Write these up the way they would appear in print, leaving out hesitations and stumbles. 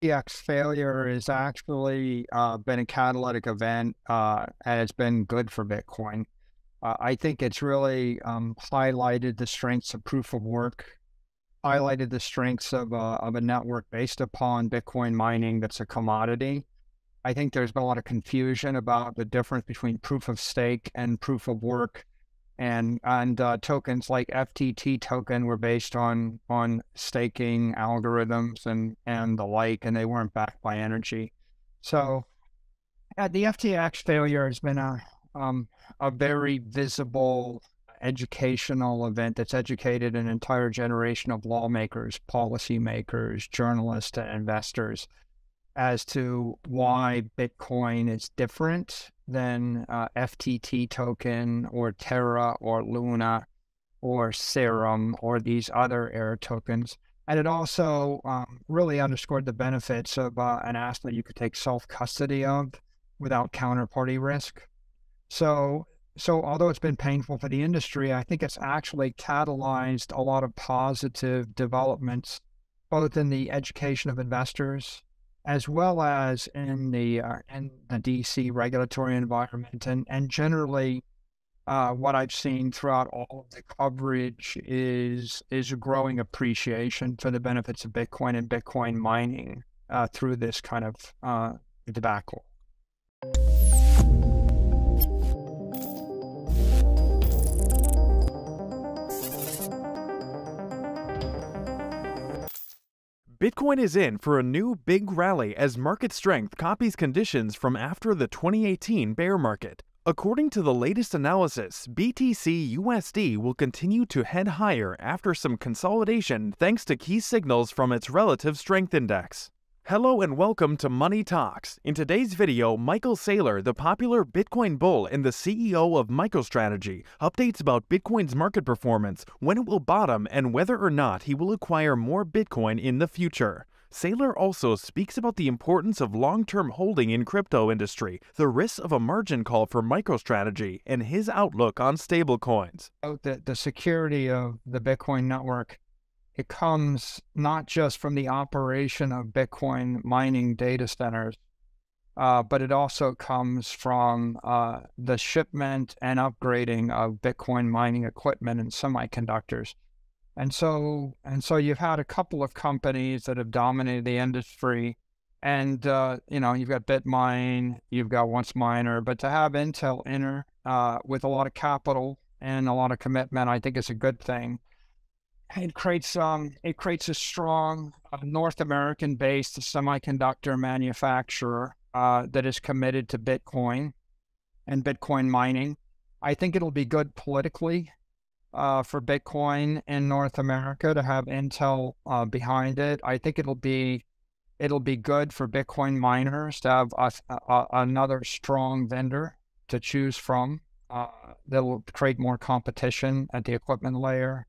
FTX failure has actually been a catalytic event, and it's been good for Bitcoin. I think it's really highlighted the strengths of proof of work, highlighted the strengths of a network based upon Bitcoin mining that's a commodity. I think there's been a lot of confusion about the difference between proof of stake and proof of work, and tokens like FTT token were based on staking algorithms and the like, and they weren't backed by energy. So the FTX failure has been a very visible educational event that's educated an entire generation of lawmakers, policymakers, journalists, and investors as to why Bitcoin is different than FTT token or Terra or Luna or Serum or these other air tokens. And it also really underscored the benefits of an asset you could take self-custody of without counterparty risk. So although it's been painful for the industry, I think it's actually catalyzed a lot of positive developments, both in the education of investors as well as in the DC regulatory environment, and generally what I've seen throughout all of the coverage is a growing appreciation for the benefits of Bitcoin and Bitcoin mining through this kind of debacle. Bitcoin is in for a new big rally as market strength copies conditions from after the 2018 bear market. According to the latest analysis, BTC USD will continue to head higher after some consolidation thanks to key signals from its relative strength index. Hello and welcome to Money Talks. In today's video, Michael Saylor, the popular Bitcoin bull and the CEO of MicroStrategy, updates about Bitcoin's market performance, when it will bottom, and whether or not he will acquire more Bitcoin in the future. Saylor also speaks about the importance of long-term holding in crypto industry, the risks of a margin call for MicroStrategy, and his outlook on stablecoins. The security of the Bitcoin network, it comes not just from the operation of Bitcoin mining data centers, but it also comes from the shipment and upgrading of Bitcoin mining equipment and semiconductors. And so you've had a couple of companies that have dominated the industry, and you've got Bitmine, you've got Once Miner, but to have Intel enter with a lot of capital and a lot of commitment, I think is a good thing. It creates a strong North American-based semiconductor manufacturer that is committed to Bitcoin and Bitcoin mining. I think it'll be good politically for Bitcoin in North America to have Intel behind it. I think it'll be good for Bitcoin miners to have another strong vendor to choose from that will create more competition at the equipment layer.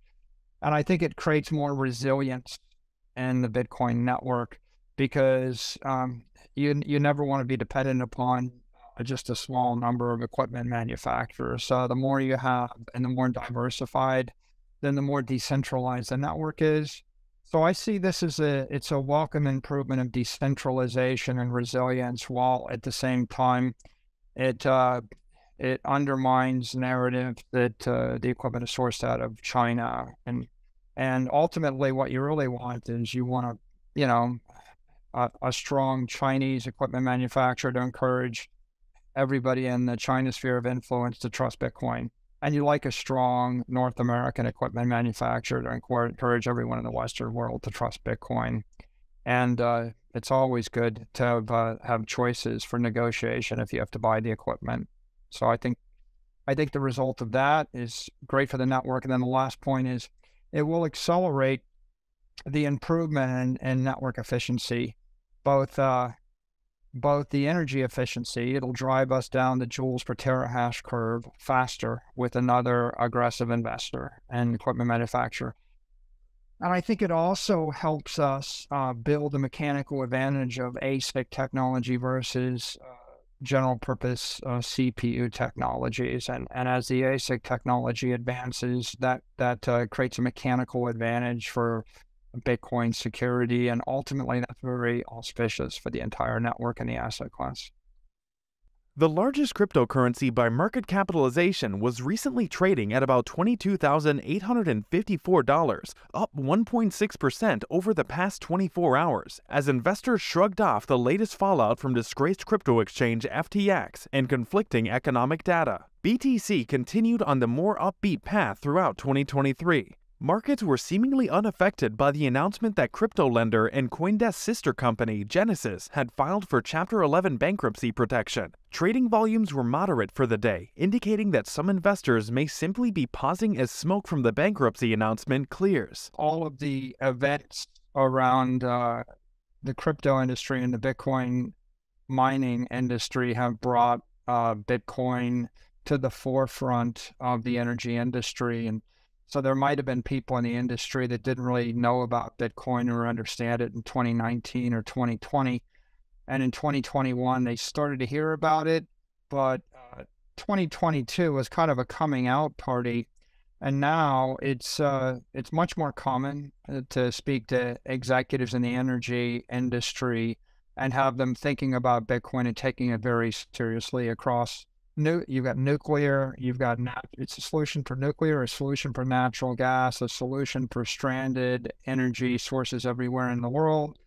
And I think it creates more resilience in the Bitcoin network because you never want to be dependent upon just a small number of equipment manufacturers. So the more you have and the more diversified, then the more decentralized the network is. So I see this as it's a welcome improvement of decentralization and resilience, while at the same time it undermines narrative that the equipment is sourced out of China, and ultimately what you really want is you want a strong Chinese equipment manufacturer to encourage everybody in the China sphere of influence to trust Bitcoin, and you like a strong North American equipment manufacturer to encourage everyone in the Western world to trust Bitcoin. And it's always good to have choices for negotiation if you have to buy the equipment. So I think the result of that is great for the network. And then the last point is it will accelerate the improvement in network efficiency, both the energy efficiency. It'll drive us down the joules per terahash curve faster with another aggressive investor and equipment manufacturer. And I think it also helps us build a mechanical advantage of ASIC technology versus general purpose CPU technologies. And as the ASIC technology advances, that creates a mechanical advantage for Bitcoin security, and ultimately that's very auspicious for the entire network and the asset class. The largest cryptocurrency by market capitalization was recently trading at about $22,854, up 1.6% over the past 24 hours, as investors shrugged off the latest fallout from disgraced crypto exchange FTX and conflicting economic data. BTC continued on the more upbeat path throughout 2023. Markets were seemingly unaffected by the announcement that crypto lender and CoinDesk's sister company, Genesis, had filed for Chapter 11 bankruptcy protection. Trading volumes were moderate for the day, indicating that some investors may simply be pausing as smoke from the bankruptcy announcement clears. All of the events around the crypto industry and the Bitcoin mining industry have brought Bitcoin to the forefront of the energy industry. And so there might have been people in the industry that didn't really know about Bitcoin or understand it in 2019 or 2020. And in 2021, they started to hear about it. But 2022 was kind of a coming out party. And now it's much more common to speak to executives in the energy industry and have them thinking about Bitcoin and taking it very seriously across. You've got nuclear, it's a solution for nuclear, a solution for natural gas, a solution for stranded energy sources everywhere in the world,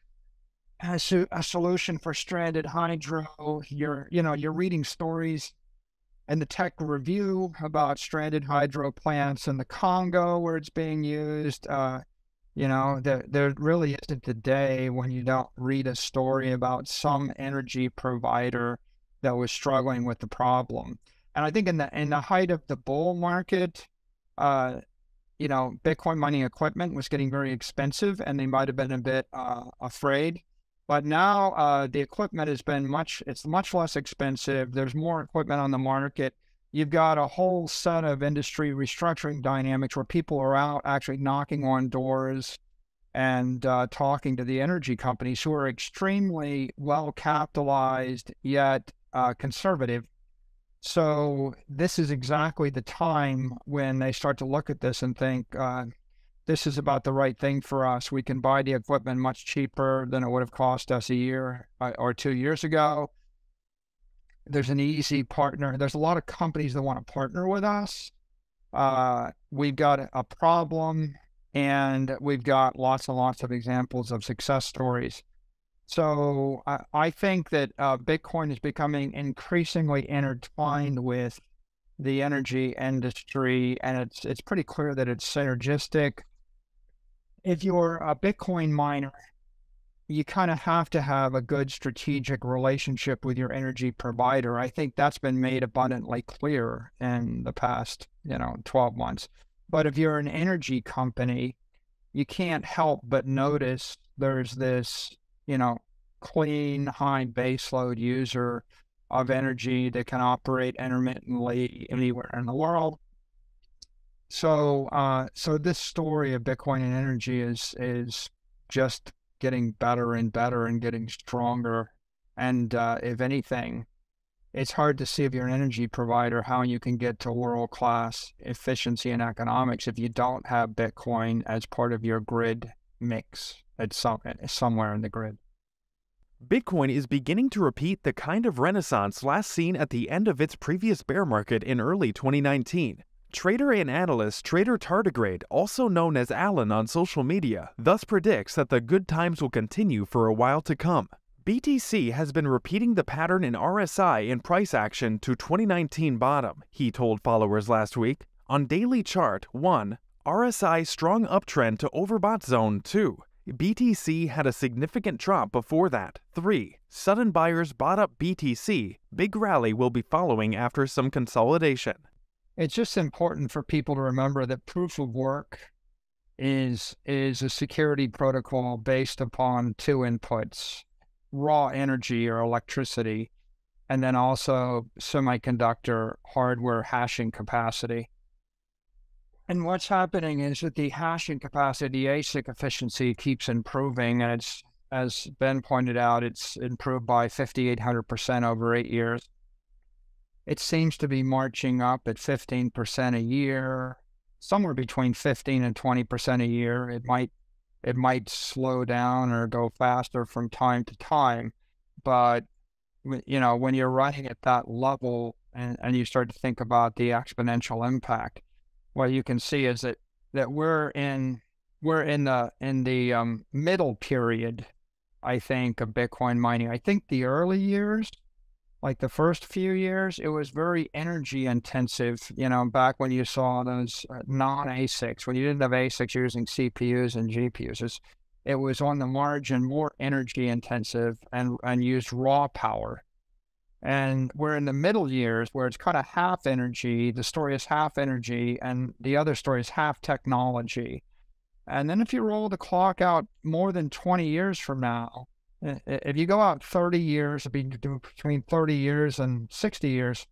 a solution for stranded hydro. You're reading stories in the Tech Review about stranded hydro plants in the Congo where it's being used. There really isn't a day when you don't read a story about some energy provider that was struggling with the problem. And I think in the height of the bull market, Bitcoin mining equipment was getting very expensive, and they might have been a bit afraid. But now the equipment it's much less expensive. There's more equipment on the market. You've got a whole set of industry restructuring dynamics where people are out actually knocking on doors and talking to the energy companies who are extremely well capitalized yet conservative. So this is exactly the time when they start to look at this and think, this is about the right thing for us. We can buy the equipment much cheaper than it would have cost us a year or 2 years ago. There's an easy partner. There's a lot of companies that want to partner with us. We've got a problem, and we've got lots and lots of examples of success stories. So I think that Bitcoin is becoming increasingly intertwined with the energy industry, and it's pretty clear that it's synergistic. If you're a Bitcoin miner, you kind of have to have a good strategic relationship with your energy provider. I think that's been made abundantly clear in the past, 12 months. But if you're an energy company, you can't help but notice there's this, clean, high baseload user of energy that can operate intermittently anywhere in the world. So this story of Bitcoin and energy is just getting better and better and getting stronger. And if anything, it's hard to see if you're an energy provider how you can get to world-class efficiency and economics if you don't have Bitcoin as part of your grid mix somewhere in the grid. Bitcoin is beginning to repeat the kind of renaissance last seen at the end of its previous bear market in early 2019. Trader and analyst Trader Tardigrade, also known as Alan on social media, thus predicts that the good times will continue for a while to come. BTC has been repeating the pattern in RSI in price action to 2019 bottom, he told followers last week. On daily chart 1, RSI strong uptrend to overbought zone 2. BTC had a significant drop before that. 3. Sudden buyers bought up BTC. Big rally will be following after some consolidation. It's just important for people to remember that proof of work is a security protocol based upon two inputs: raw energy or electricity, and then also semiconductor hardware hashing capacity. And what's happening is that the hashing capacity, the ASIC efficiency keeps improving, and it's, as Ben pointed out, it's improved by 5,800% over 8 years. It seems to be marching up at 15% a year, somewhere between 15 and 20% a year. It might it might slow down or go faster from time to time. But when you're running at that level and you start to think about the exponential impact, what you can see is that we're in the middle period, I think, of Bitcoin mining. I think the early years, like the first few years, it was very energy intensive, back when you saw those non-ASICs, when you didn't have ASICs using CPUs and GPUs. It was on the margin more energy intensive and used raw power. And we're in the middle years where it's kind of half energy. The story is half energy, and the other story is half technology. And then if you roll the clock out more than 20 years from now, if you go out 30 years, between 30 years and 60 years,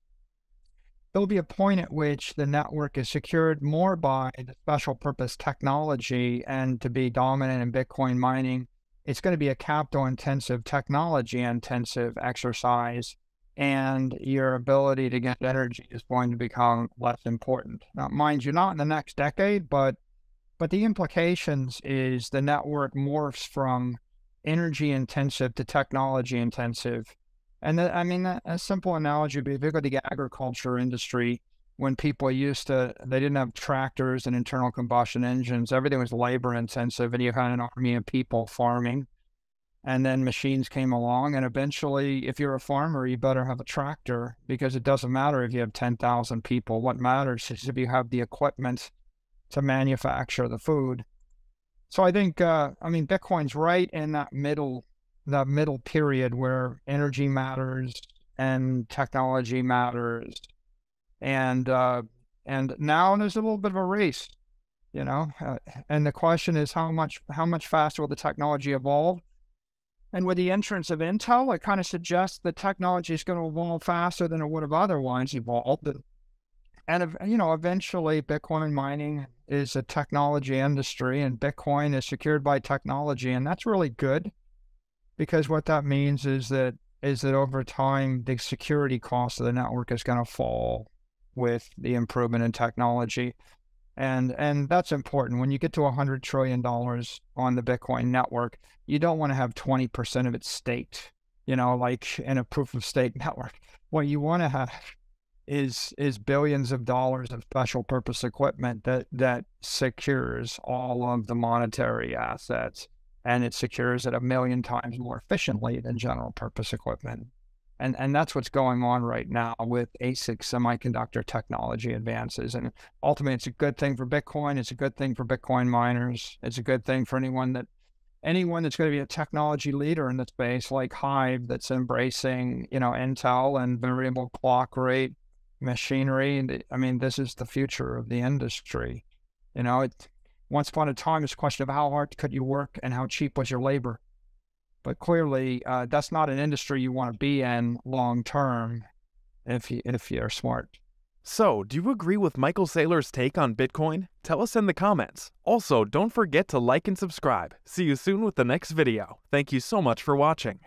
there'll be a point at which the network is secured more by the special purpose technology, and to be dominant in Bitcoin mining, it's going to be a capital intensive, technology intensive exercise, and your ability to get energy is going to become less important. Now, mind you, not in the next decade, but the implications is the network morphs from energy intensive to technology intensive. And a simple analogy would be, if you go to the agriculture industry, when people they didn't have tractors and internal combustion engines, everything was labor intensive, and you had an army of people farming. And then machines came along, and eventually, if you're a farmer, you better have a tractor, because it doesn't matter if you have 10,000 people. What matters is if you have the equipment to manufacture the food. So I think, Bitcoin's right in that middle period where energy matters and technology matters. And now there's a little bit of a race, and the question is how much faster will the technology evolve? And with the entrance of Intel, it kind of suggests that technology is going to evolve faster than it would have otherwise evolved. And eventually Bitcoin mining is a technology industry, and Bitcoin is secured by technology. And that's really good, because what that means is that over time, the security cost of the network is going to fall with the improvement in technology. And that's important. When you get to $100 trillion on the Bitcoin network, you don't want to have 20% of it staked, like in a proof of stake network. What you want to have is billions of dollars of special purpose equipment that secures all of the monetary assets, and it secures it 1,000,000 times more efficiently than general purpose equipment. And that's what's going on right now with ASIC semiconductor technology advances. And ultimately, it's a good thing for Bitcoin. It's a good thing for Bitcoin miners. It's a good thing for anyone that's going to be a technology leader in the space, like Hive, that's embracing, Intel and variable clock rate machinery. This is the future of the industry. Once upon a time, it's a question of how hard could you work and how cheap was your labor. But clearly, that's not an industry you want to be in long term if you're smart. So, do you agree with Michael Saylor's take on Bitcoin? Tell us in the comments. Also, don't forget to like and subscribe. See you soon with the next video. Thank you so much for watching.